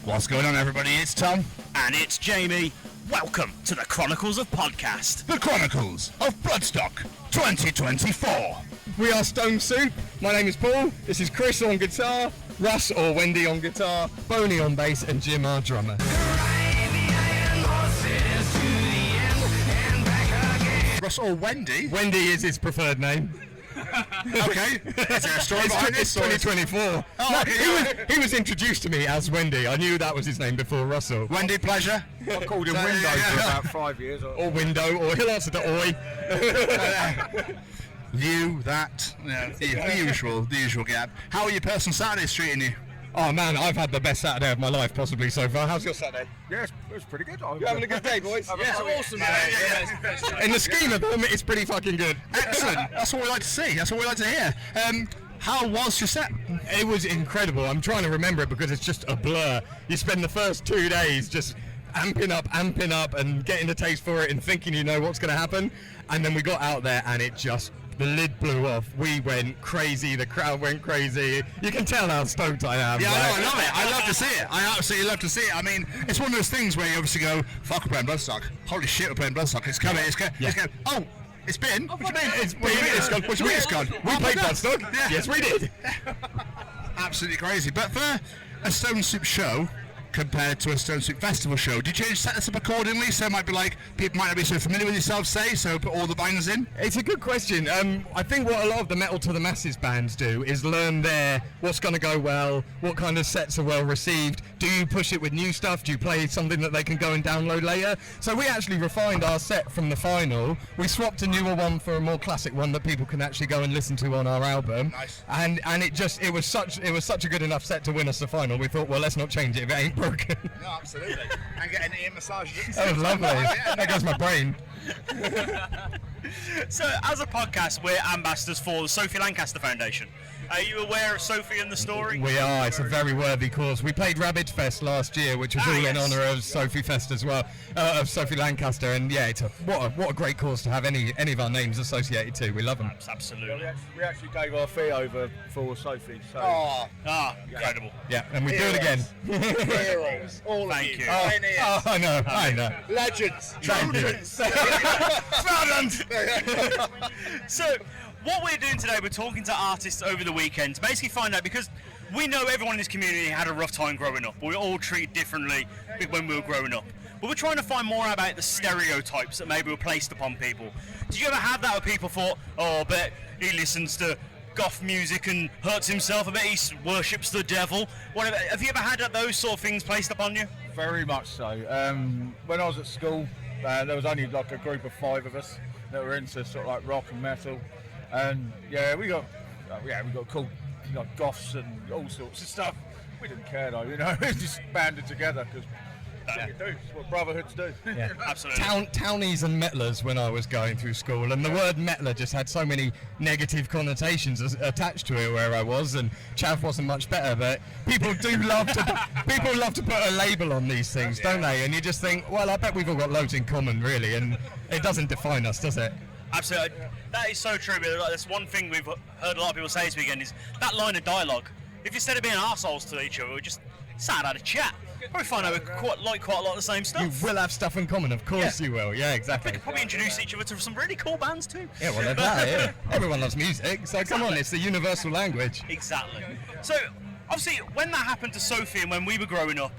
What's going on, everybody? It's Tom. And it's Jamie. Welcome to the Chronicles of Podcast. The Chronicles of Bloodstock 2024. We are Stone Soup. My name is Paul. This is Chris on guitar, Russ or Wendy on guitar, Boney on bass, and Jim our drummer. Russ or Wendy? Wendy is his preferred name. Okay. Is there a story behind this? It's 2024. Oh, No, okay. he was introduced to me as Wendy. I knew that was his name before Russell. Wendy, pleasure. I called him Window for about 5 years. Or Window, or he'll answer to Oi. You, that, the usual gap. How are your personal Saturdays treating you? Oh man, I've had the best Saturday of my life possibly so far. How's your Saturday? Yeah, it was pretty good. You having a good day, boys? Yes, awesome. In the scheme of them, it's pretty fucking good. Excellent. That's what we like to see. That's what we like to hear. How was your set? It was incredible. I'm trying to remember it because it's just a blur. You spend the first 2 days just amping up and getting a taste for it and thinking you know what's going to happen. And then we got out there and the lid blew off. We went crazy. The crowd went crazy. You can tell how stoked I am. Yeah, right? I love it. I love to see it. I absolutely love to see it. I mean, it's one of those things where you obviously go, fuck, we're playing Bloodstock. Holy shit, we're playing Bloodstock. It's coming. It's going. Oh, it's been. What do you mean? It's been. It's gone. What do you mean it's gone? We played Bloodstock. Yeah. Yes, we did. Absolutely crazy. But for a Stone Soup show compared to a Stone Soup Festival show, did you set this up accordingly? So it might be like, people might not be so familiar with yourself, say, so put all the bangers in? It's a good question. I think what a lot of the Metal to the Masses bands do is learn what's going to go well, what kind of sets are well received. Do you push it with new stuff? Do you play something that they can go and download later? So we actually refined our set from the final. We swapped a newer one for a more classic one that people can actually go and listen to on our album. Nice. And it was such a good enough set to win us the final. We thought, well, let's not change it if it ain't broken. No, absolutely. And get an ear massage. That was lovely. That goes my brain. So, as a podcast, we're ambassadors for the Sophie Lancaster Foundation. Are you aware of Sophie and the story? We are. It's a very worthy cause. We played Rabbit Fest last year, which was all in honour of Sophie Fest as well, of Sophie Lancaster. And yeah, what a great cause to have any of our names associated to. We love them. Absolutely. We actually gave our fee over for Sophie. So Incredible. Yeah, and we do it again. heroes, all Thank of you. Oh, I know. legends. So, what we're doing today, we're talking to artists over the weekend to basically find out, because we know everyone in this community had a rough time growing up. We were all treated differently when we were growing up. But we're trying to find more about the stereotypes that maybe were placed upon people. Did you ever have that where people thought, oh, I bet he listens to goth music and hurts himself, I bet he worships the devil? Whatever. Have you ever had those sort of things placed upon you? Very much so. When I was at school, there was only like a group of 5 of us that were into sort of like rock and metal. And yeah, we got called goths and all sorts of stuff. We didn't care though, we just banded together because it's what brotherhoods do. Yeah. Absolutely. Townies and metlers when I was going through school, and the word metler just had so many negative connotations attached to it where I was, and chav wasn't much better. But people love to put a label on these things, don't they? And you just think, well, I bet we've all got loads in common, really, and it doesn't define us, does it? Absolutely. That is so true. But that's one thing we've heard a lot of people say this weekend is that line of dialogue. If instead of being arseholes to each other, we just sat out a chat, probably find out we quite a lot of the same stuff. You will have stuff in common, of course you will. Yeah, exactly. We could probably introduce each other to some really cool bands too. Yeah, well, yeah. Everyone loves music, so come on, it's the universal language. Exactly. So, obviously, when that happened to Sophie and when we were growing up,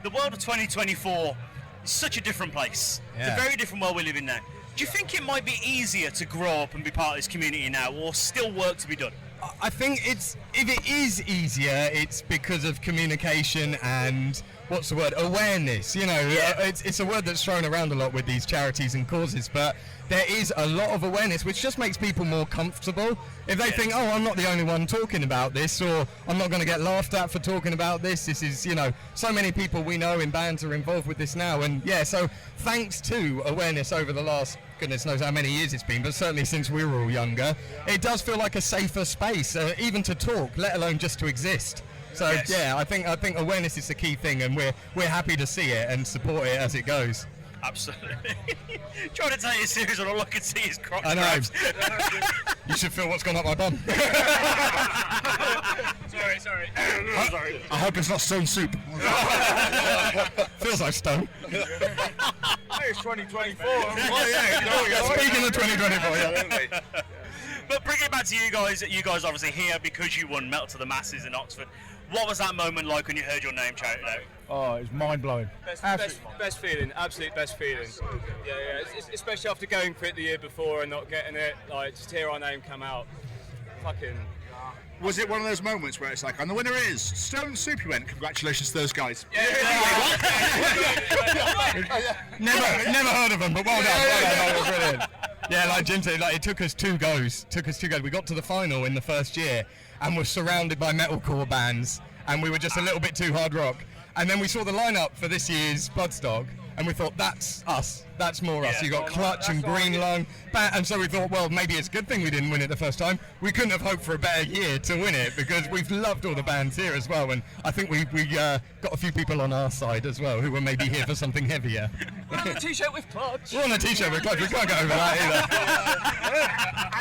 the world of 2024 is such a different place. Yeah. It's a very different world we live in now. Do you think it might be easier to grow up and be part of this community now, or still work to be done? I think if it is easier, it's because of communication and awareness. It's a word that's thrown around a lot with these charities and causes, but there is a lot of awareness, which just makes people more comfortable. If they think, oh, I'm not the only one talking about this, or I'm not going to get laughed at for talking about this. This is, so many people we know in bands are involved with this now, and so thanks to awareness over the last, goodness knows how many years it's been, but certainly since we were all younger, it does feel like a safer space, even to talk, let alone just to exist. So I think awareness is the key thing, and we're happy to see it and support it as it goes. Absolutely. Trying to take it serious, and all I can see is crotch I know. grabs. You should feel what's gone up my bum. Sorry. I hope it's not stone soup. Feels like stone. It's 2024. Speaking of 2024, yeah. But bringing it back to you guys obviously here because you won Metal to the Masses in Oxford. What was that moment like when you heard your name shouted out? Oh, it's mind blowing. Best feeling, absolute best feeling. Yeah. Especially after going for it the year before and not getting it, like just hear our name come out. Fucking. Was it one of those moments where it's like, and the winner is Stone Soup? You went, congratulations to those guys. Never heard of them, but well done. That was brilliant. Yeah, like Jim said, like it took us two goes. We got to the final in the first year and were surrounded by metalcore bands, and we were just a little bit too hard rock. And then we saw the lineup for this year's Bloodstock, and we thought, that's us. That's more us. Yeah. You got Clutch and Green Lung, and so we thought, well, maybe it's a good thing we didn't win it the first time. We couldn't have hoped for a better year to win it because we've loved all the bands here as well, and I think we got a few people on our side as well who were maybe here for something heavier. We're on a t-shirt with Clutch. We're on a t-shirt with Clutch. We can't go over that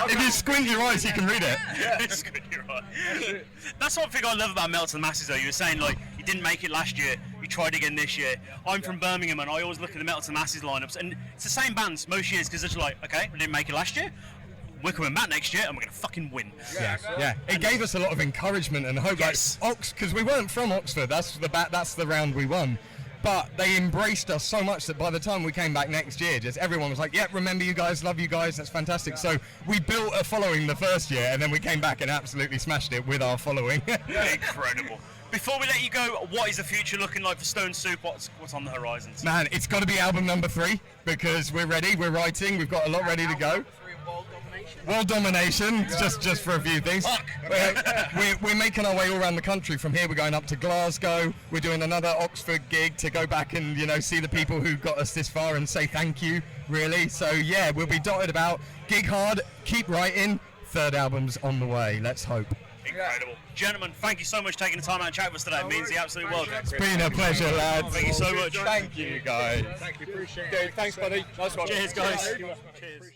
either. If you squint your eyes, you can read it. It's good, you're right. That's one thing I love about Metal to the Masses though. You were saying like you didn't make it last year, you tried again this year. I'm from Birmingham and I always look at the Metal to the Masses lineups and it's the same bands most years because it's like, okay, we didn't make it last year, we're coming back next year and we're going to fucking win. Yeah. It gave us a lot of encouragement and hope. Yes. Like because we weren't from Oxford. That's the round we won. But they embraced us so much that by the time we came back next year, just everyone was like, yeah, remember you guys, love you guys, that's fantastic. So we built a following the first year and then we came back and absolutely smashed it with our following. Incredible. Before we let you go, what is the future looking like for Stone Soup? What's on the horizons? Man, it's got to be album number 3 because we're ready, we're writing, we've got a lot ready to go. World domination, just for a few things. We're making our way all around the country. From here, we're going up to Glasgow. We're doing another Oxford gig to go back and see the people who got us this far and say thank you. Really. So yeah, we'll be dotted about. Gig hard, keep writing. Third album's on the way. Let's hope. Incredible. Gentlemen, thank you so much for taking the time out and chat with us today. It means the absolute world. It's been a pleasure, lads. Thank you so much. Thank you, guys. Thanks, buddy. Nice one. Cheers, guys. Cheers.